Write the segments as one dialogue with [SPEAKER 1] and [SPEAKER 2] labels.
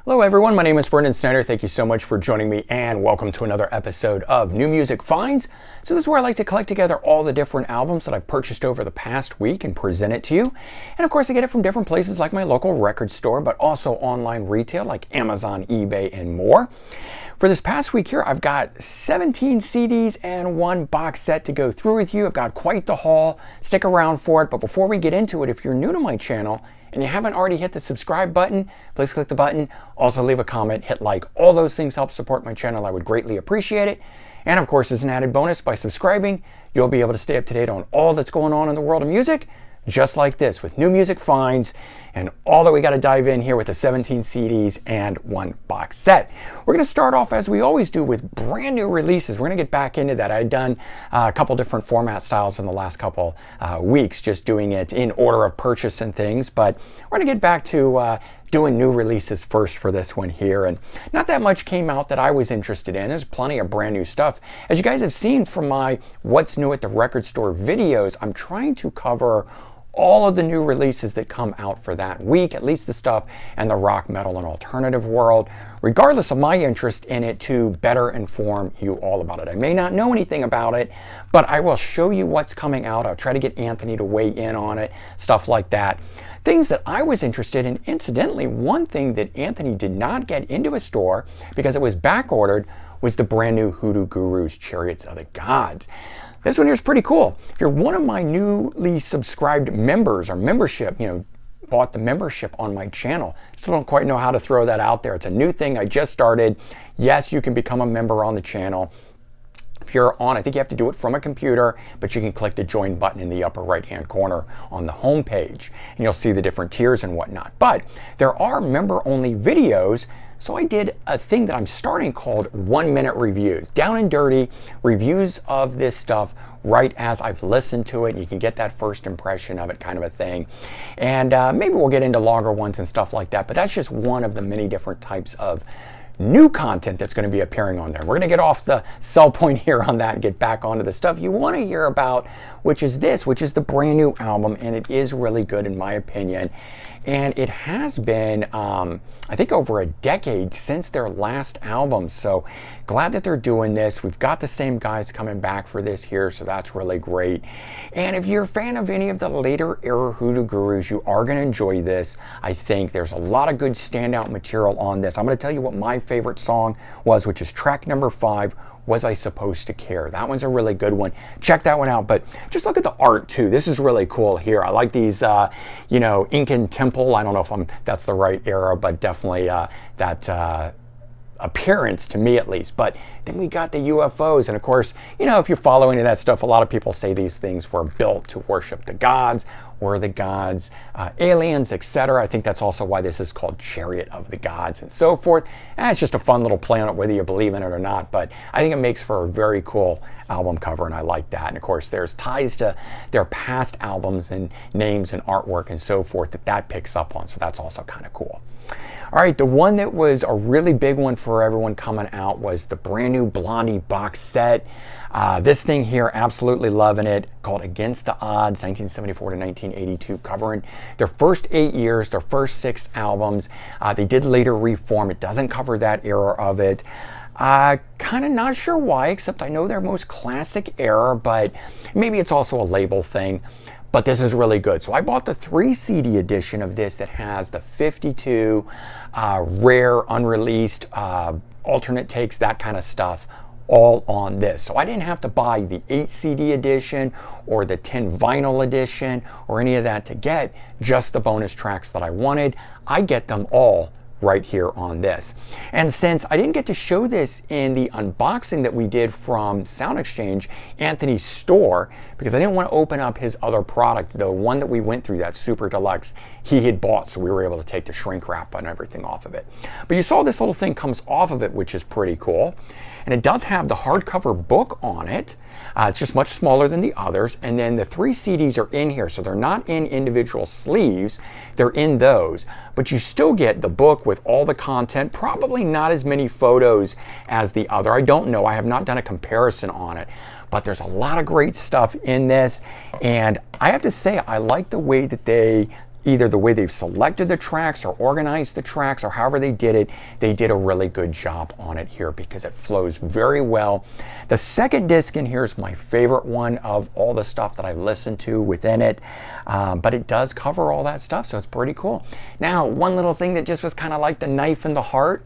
[SPEAKER 1] Hello everyone, my name is Brendan Snyder. Thank you so much for joining me and welcome to another episode of New Music Finds. So this is where I like to collect together all the different albums that I've purchased over the past week and present it to you. And of course I get it from different places like my local record store, but also online retail like Amazon, eBay, and more. For this past week here, I've got 17 CDs and one box set to go through with you. I've got quite the haul. Stick around for it. But before we get into it, if you're new to my channel and you haven't already hit the subscribe button, please click the button. Also leave a comment, hit like. All those things help support my channel. I would greatly appreciate it. And of course, as an added bonus, by subscribing, you'll be able to stay up to date on all that's going on in the world of music, just like this, with New Music Finds and all that we got to dive in here with the 17 CDs and one box set. We're going to start off, as we always do, with brand new releases. We're going to get back into that. I've done a couple different format styles in the last couple weeks, just doing it in order of purchase and things, but we're going to get back to doing new releases first for this one here. And not that much came out that I was interested in. There's plenty of brand new stuff. As you guys have seen from my What's New at the Record Store videos, I'm trying to cover all of the new releases that come out for that week, at least the stuff in the rock, metal, and alternative world, regardless of my interest in it, to better inform you all about it. I may not know anything about it, but I will show you what's coming out. I'll try to get Anthony to weigh in on it, stuff like that. Things that I was interested in. Incidentally, one thing that Anthony did not get into a store because it was back ordered was the brand new Hoodoo Gurus Chariots of the Gods. This one here is pretty cool. If you're one of my newly subscribed members or membership, bought the membership on my channel, still don't quite know how to throw that out there. It's a new thing I just started. Yes, you can become a member on the channel. If you're on, I think you have to do it from a computer, but you can click the join button in the upper right hand corner on the home page and you'll see the different tiers and whatnot. But there are member only videos. So I did a thing that I'm starting called 1 minute reviews, down and dirty reviews of this stuff right as I've listened to it. You can get that first impression of it, kind of a thing. And maybe we'll get into longer ones and stuff like that, but that's just one of the many different types of new content that's going to be appearing on there. We're going to get off the sell point here on that and get back onto the stuff you want to hear about, which is the brand new album, and it is really good in my opinion. And it has been, I think, over a decade since their last album. So glad that they're doing this. We've got the same guys coming back for this here, so that's really great. And if you're a fan of any of the later era Hoodoo Gurus, you are going to enjoy this. I think there's a lot of good standout material on this. I'm going to tell you what my favorite song was, which is track number 5, Was I Supposed to Care? That one's a really good one. Check that one out. But just look at the art too. This is really cool here. I like these, Incan temple. I don't know if that's the right era, but definitely that appearance to me at least. But then we got the UFOs, and of course, if you follow any of that stuff, a lot of people say these things were built to worship the gods, were the gods, aliens, etc. I think that's also why this is called Chariot of the Gods and so forth. And it's just a fun little play on it, whether you believe in it or not. But I think it makes for a very cool album cover, and I like that. And of course, there's ties to their past albums and names and artwork and so forth that picks up on. So that's also kind of cool. All right, the one that was a really big one for everyone coming out was the brand new Blondie box set. This thing here, absolutely loving it, called Against the Odds, 1974 to 1982, covering their first 8 years, their first 6 albums. They did later reform. It doesn't cover that era of it. Kind of not sure why, except I know their most classic era, but maybe it's also a label thing. But this is really good. So I bought the 3 CD edition of this that has the 52 rare, unreleased, alternate takes, that kind of stuff, all on this. So I didn't have to buy the 8 CD edition or the 10 vinyl edition or any of that to get just the bonus tracks that I wanted. I get them all right here on this. And since I didn't get to show this in the unboxing that we did from Sound Exchange, Anthony's store, because I didn't want to open up his other product, the one that we went through, that Super Deluxe, he had bought, so we were able to take the shrink wrap and everything off of it. But you saw this little thing comes off of it, which is pretty cool. And it does have the hardcover book on it. It's just much smaller than the others. And then the 3 CDs are in here. So they're not in individual sleeves. They're in those. But you still get the book with all the content. Probably not as many photos as the other. I don't know. I have not done a comparison on it. But there's a lot of great stuff in this. And I have to say, I like the way that they either the way they've selected the tracks or organized the tracks or however they did it, they did a really good job on it here because it flows very well. The second disc in here is my favorite one of all the stuff that I've listened to within it, but it does cover all that stuff, so it's pretty cool. Now, one little thing that just was kind of like the knife in the heart.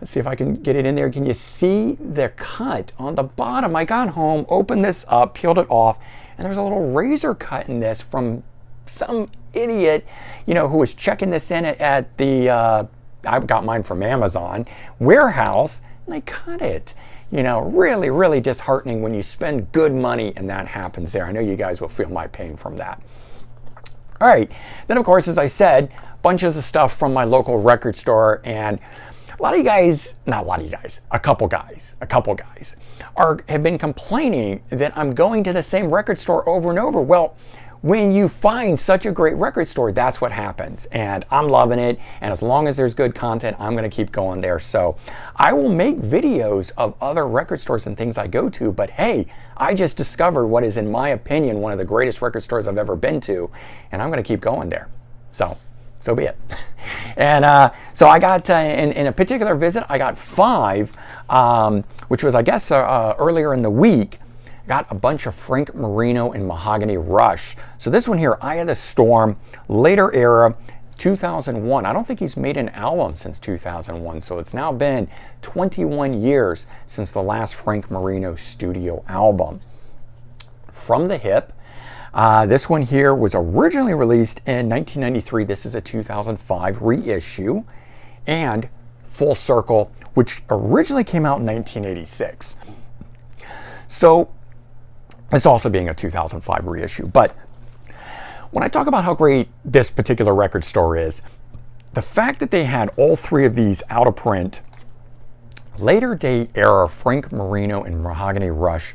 [SPEAKER 1] Let's see if I can get it in there. Can you see the cut on the bottom? I got home, opened this up, peeled it off, and there's a little razor cut in this from some idiot, who was checking this in at the, I got mine from Amazon, warehouse, and they cut it. Really, really disheartening when you spend good money and that happens there. I know you guys will feel my pain from that. All right, then of course, as I said, bunches of stuff from my local record store, and a couple guys have been complaining that I'm going to the same record store over and over. Well, when you find such a great record store, that's what happens. And I'm loving it. And as long as there's good content, I'm going to keep going there. So I will make videos of other record stores and things I go to. But hey, I just discovered what is, in my opinion, one of the greatest record stores I've ever been to. And I'm going to keep going there. So be it. And so I got, in a particular visit, I got 5, which was, I guess, earlier in the week. Got a bunch of Frank Marino and Mahogany Rush. So this one here, Eye of the Storm, later era, 2001. I don't think he's made an album since 2001. So it's now been 21 years since the last Frank Marino studio album. From the Hip. This one here was originally released in 1993. This is a 2005 reissue. And Full Circle, which originally came out in 1986. So it's also being a 2005 reissue. But when I talk about how great this particular record store is, the fact that they had all 3 of these out of print, later day era Frank Marino and Mahogany Rush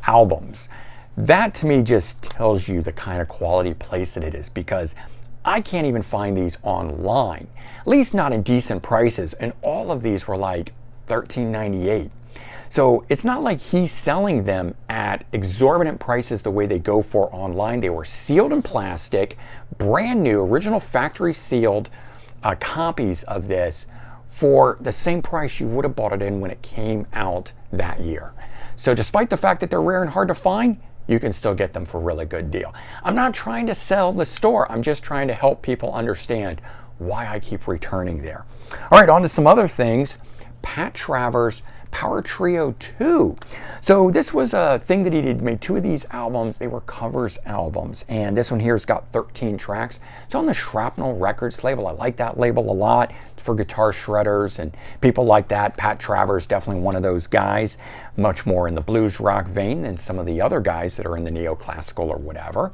[SPEAKER 1] albums, that to me just tells you the kind of quality place that it is, because I can't even find these online, at least not in decent prices, and all of these were like $13.98. So it's not like he's selling them at exorbitant prices the way they go for online. They were sealed in plastic, brand new, original factory sealed copies of this for the same price you would have bought it in when it came out that year. So despite the fact that they're rare and hard to find, you can still get them for a really good deal. I'm not trying to sell the store. I'm just trying to help people understand why I keep returning there. All right, on to some other things. Pat Travers' Power Trio 2. So this was a thing that he did, made 2 of these albums. They were covers albums. And this one here's got 13 tracks. It's on the Shrapnel Records label. I like that label a lot. It's for guitar shredders and people like that. Pat Travers, definitely one of those guys. Much more in the blues rock vein than some of the other guys that are in the neoclassical or whatever.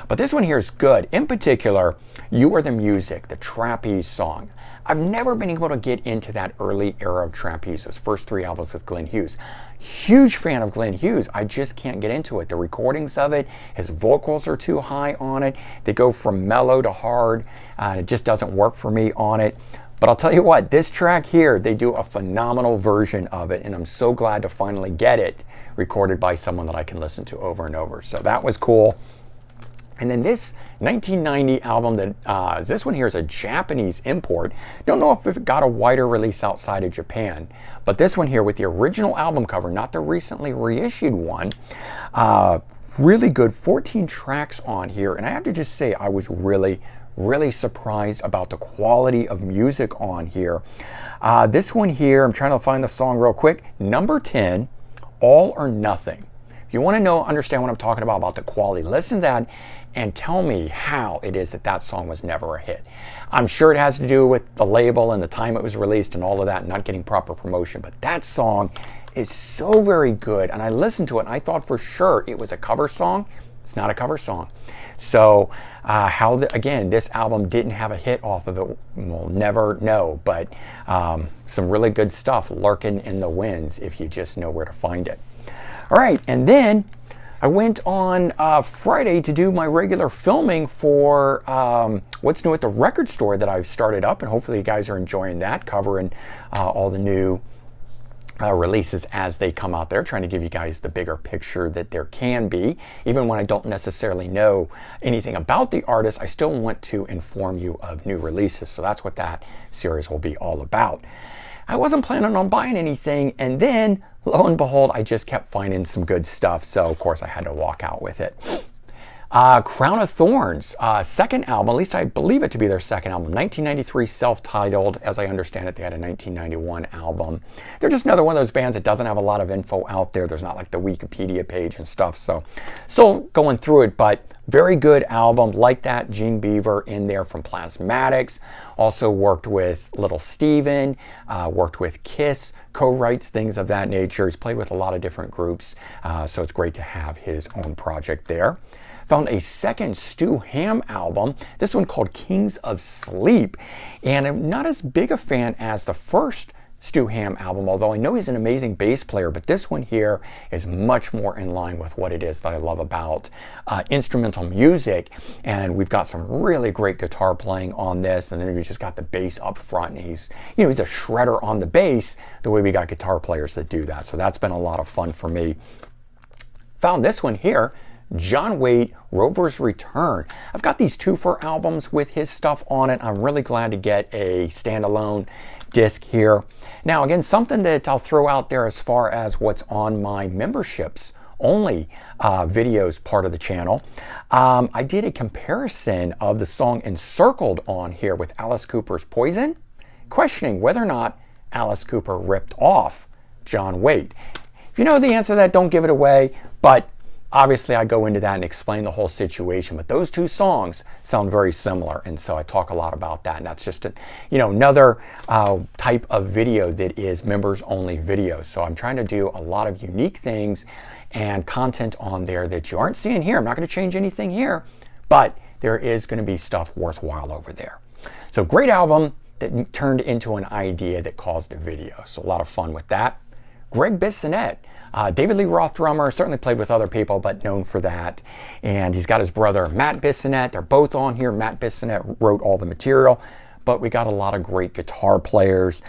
[SPEAKER 1] But this one here is good. In particular, You Are the Music, the trapeze song. I've never been able to get into that early era of trapeze, those first 3 albums with Glenn Hughes. Huge fan of Glenn Hughes. I just can't get into it. The recordings of it, his vocals are too high on it. They go from mellow to hard. It just doesn't work for me on it. But I'll tell you what, this track here, they do a phenomenal version of it, and I'm so glad to finally get it recorded by someone that I can listen to over and over. So that was cool. And then this 1990 album, that this one here is a Japanese import. Don't know if it got a wider release outside of Japan, but this one here with the original album cover, not the recently reissued one, really good. 14 tracks on here, and I have to just say I was really surprised about the quality of music on here. This one here, I'm trying to find the song real quick. Number 10, All or Nothing. If you want to understand what I'm talking about the quality, listen to that and tell me how it is that that song was never a hit. I'm sure it has to do with the label and the time it was released and all of that, not getting proper promotion, but that song is so very good. And I listened to it and I thought for sure it was a cover song. It's not a cover song. So again, this album didn't have a hit off of it, we'll never know, but some really good stuff lurking in the winds if you just know where to find it. All right, and then I went on Friday to do my regular filming for What's New at the Record Store that I've started up, and hopefully you guys are enjoying that, covering all the new releases as they come out there, trying to give you guys the bigger picture that there can be. Even when I don't necessarily know anything about the artist, I still want to inform you of new releases. So that's what that series will be all about. I wasn't planning on buying anything, and then lo and behold, I just kept finding some good stuff. So of course I had to walk out with it. Crown of Thorns, second album, at least I believe it to be their second album, 1993, self-titled. As I understand it, they had a 1991 album. They're just another one of those bands that doesn't have a lot of info out there. There's not like the Wikipedia page and stuff, so still going through it, but very good album. Like that, Gene Beaver in there from Plasmatics. Also worked with Little Steven, worked with Kiss, co-writes, things of that nature. He's played with a lot of different groups, so it's great to have his own project there. Found a second Stu Hamm album, this one called Kings of Sleep. And I'm not as big a fan as the first Stu Hamm album, although I know he's an amazing bass player, but this one here is much more in line with what it is that I love about instrumental music. And we've got some really great guitar playing on this, and then you just got the bass up front, and he's a shredder on the bass, the way we got guitar players that do that. So that's been a lot of fun for me. Found this one here, John Waite, Rover's Return. I've got these 2-for albums with his stuff on it. I'm really glad to get a standalone disc here. Now again, something that I'll throw out there as far as what's on my memberships only videos part of the channel. I did a comparison of the song Encircled on here with Alice Cooper's Poison, questioning whether or not Alice Cooper ripped off John Waite. If you know the answer to that, don't give it away, but obviously I go into that and explain the whole situation, but those two songs sound very similar, and so I talk a lot about that, and that's just another type of video that is members only video. So I'm trying to do a lot of unique things and content on there that you aren't seeing here. I'm not going to change anything here, but there is going to be stuff worthwhile over there. So great album that turned into an idea that caused a video, so a lot of fun with that. Greg Bissonette, David Lee Roth drummer, certainly played with other people, but known for that. And he's got his brother Matt Bissonette. They're both on here. Matt Bissonette wrote all the material, but we got a lot of great guitar players.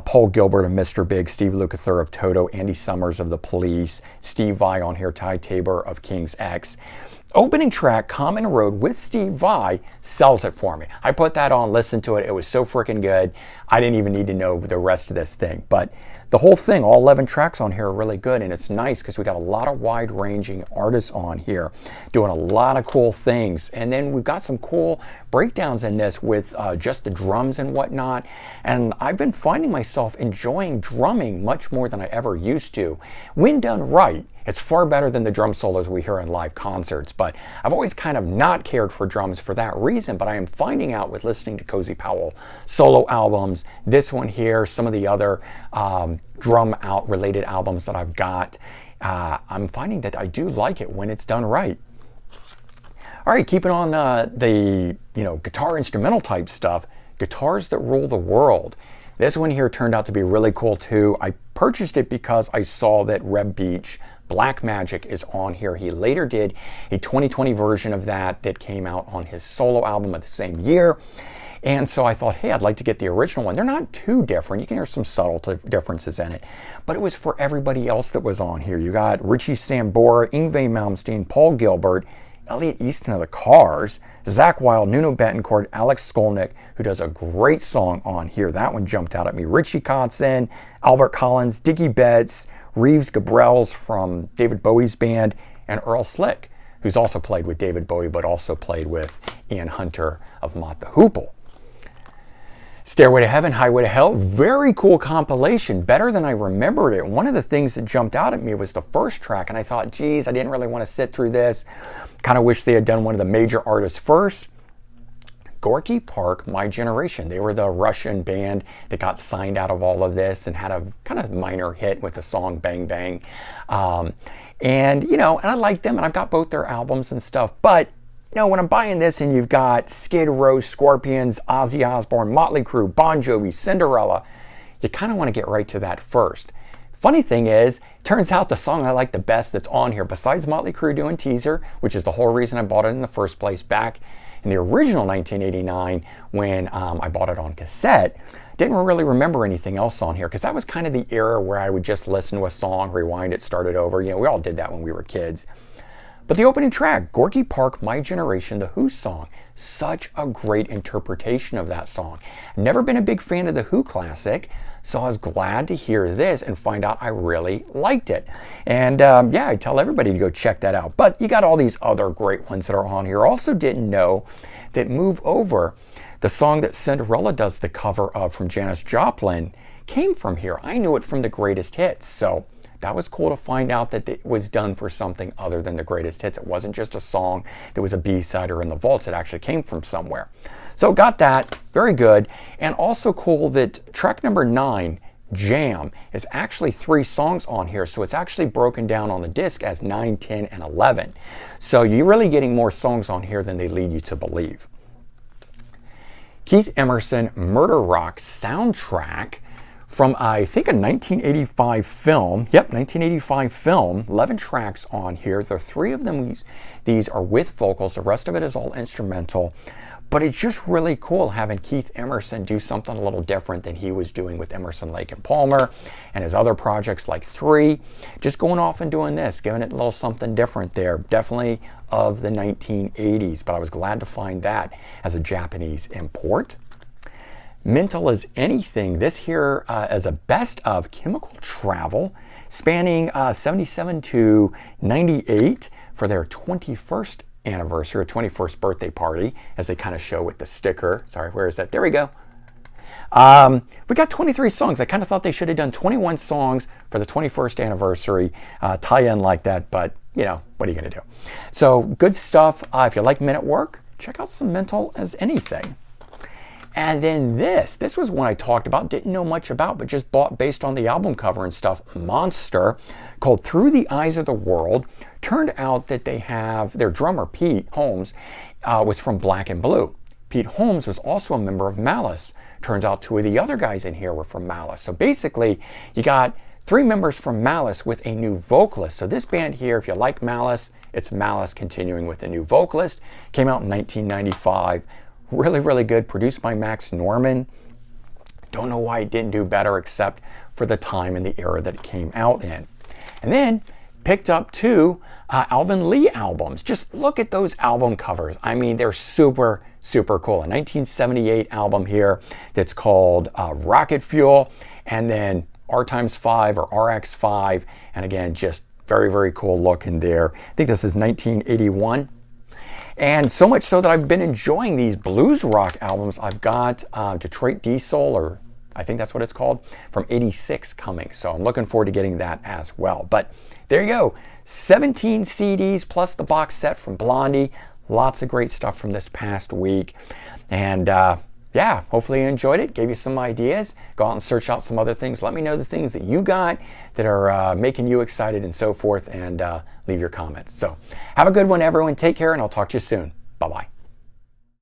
[SPEAKER 1] Paul Gilbert of Mr. Big, Steve Lukather of Toto, Andy Summers of The Police, Steve Vai on here, Ty Tabor of King's X. Opening track, Common Road with Steve Vai, sells it for me. I put that on, listened to it. It was so freaking good. I didn't even need to know the rest of this thing. But the whole thing, all 11 tracks on here are really good, and it's nice because we got a lot of wide-ranging artists on here doing a lot of cool things. And then we've got some cool breakdowns in this with just the drums and whatnot. And I've been finding myself enjoying drumming much more than I ever used to. When done right, it's far better than the drum solos we hear in live concerts, but I've always kind of not cared for drums for that reason, but I am finding out with listening to Cozy Powell solo albums, this one here, some of the other drum out related albums that I've got, I'm finding that I do like it when it's done right. All right, keeping on the guitar instrumental type stuff, Guitars That Rule the World. This one here turned out to be really cool too. I purchased it because I saw that Reb Beach Black Magic is on here. He later did a 2020 version of that came out on his solo album of the same year. And so I thought, hey, I'd like to get the original one. They're not too different. You can hear some subtle differences in it. But it was for everybody else that was on here. You got Richie Sambora, Yngwie Malmsteen, Paul Gilbert, Elliot Easton of the Cars, Zakk Wylde, Nuno Bettencourt, Alex Skolnick, who does a great song on here. That one jumped out at me. Richie Kotzen, Albert Collins, Dickie Betts, Reeves Gabrels from David Bowie's band, and Earl Slick, who's also played with David Bowie, but also played with Ian Hunter of Mott the Hoople. Stairway to Heaven, Highway to Hell, very cool compilation, better than I remembered it. One of the things that jumped out at me was the first track, and I thought, geez, I didn't really want to sit through this. Kind of wish they had done one of the major artists first. Gorky Park, My Generation. They were the Russian band that got signed out of all of this and had a kind of minor hit with the song Bang Bang. And I like them, and I've got both their albums and stuff, but when I'm buying this and you've got Skid Row, Scorpions, Ozzy Osbourne, Motley Crue, Bon Jovi, Cinderella, you kind of want to get right to that first. Funny thing is, turns out the song I like the best that's on here, besides Motley Crue doing Teaser, which is the whole reason I bought it in the first place back in the original 1989 when I bought it on cassette, Didn't really remember anything else on here because that was kind of the era where I would just listen to a song, rewind it, start it over. You know, we all did that when we were kids. But the opening track, Gorky Park, My Generation, the Who song. Such a great interpretation of that song. Never been a big fan of the Who classic, so I was glad to hear this and find out I really liked it. And yeah, I tell everybody to go check that out. But you got all these other great ones that are on here. Also didn't know that Move Over, the song that Cinderella does the cover of from Janice Joplin, came from here. I knew it from the Greatest Hits, so that was cool to find out that it was done for something other than the Greatest Hits. It wasn't just a song that was a B-side or in the vaults. It actually came from somewhere. So got that. Very good. And also cool that track number 9, Jam, is actually 3 songs on here. So it's actually broken down on the disc as 9, 10, and 11. So you're really getting more songs on here than they lead you to believe. Keith Emerson, Murder Rock soundtrack from, I think, a 1985 film. Yep, 1985 film. 11 tracks on here. There are 3 of them. These are with vocals. The rest of it is all instrumental. But it's just really cool having Keith Emerson do something a little different than he was doing with Emerson, Lake and Palmer and his other projects like 3. Just going off and doing this, giving it a little something different there. Definitely of the 1980s, but I was glad to find that as a Japanese import. Mental as Anything, this here as a best of Chemical Travel, spanning 77 to 98 for their 21st anniversary or 21st birthday party, as they kind of show with the sticker. Sorry, where is that? There we go. We got 23 songs. I kind of thought they should have done 21 songs for the 21st anniversary tie-in like that, but you know, what are you going to do? So good stuff. If you like Men at Work, check out some Mental as Anything. And then this was one I talked about, didn't know much about, but just bought based on the album cover and stuff, Monster, called Through the Eyes of the World. Turned out that they have, their drummer, Pete Holmes, was from Black and Blue. Pete Holmes was also a member of Malice. Turns out 2 of the other guys in here were from Malice. So basically, you got 3 members from Malice with a new vocalist. So this band here, if you like Malice, it's Malice continuing with a new vocalist. Came out in 1995. Really, really good. Produced by Max Norman. Don't know why it didn't do better except for the time and the era that it came out in. And then picked up 2 Alvin Lee albums. Just look at those album covers. I mean, they're super, super cool. A 1978 album here that's called Rocket Fuel, and then R times 5 or RX5. And again, just very, very cool looking there. I think this is 1981. And so much so that I've been enjoying these blues rock albums. I've got Detroit Diesel, or I think that's what it's called, from 86 coming. So I'm looking forward to getting that as well. But there you go. 17 CDs plus the box set from Blondie. Lots of great stuff from this past week. And yeah, hopefully you enjoyed it. Gave you some ideas. Go out and search out some other things. Let me know the things that you got that are making you excited and so forth, and leave your comments. So have a good one, everyone. Take care, and I'll talk to you soon. Bye-bye.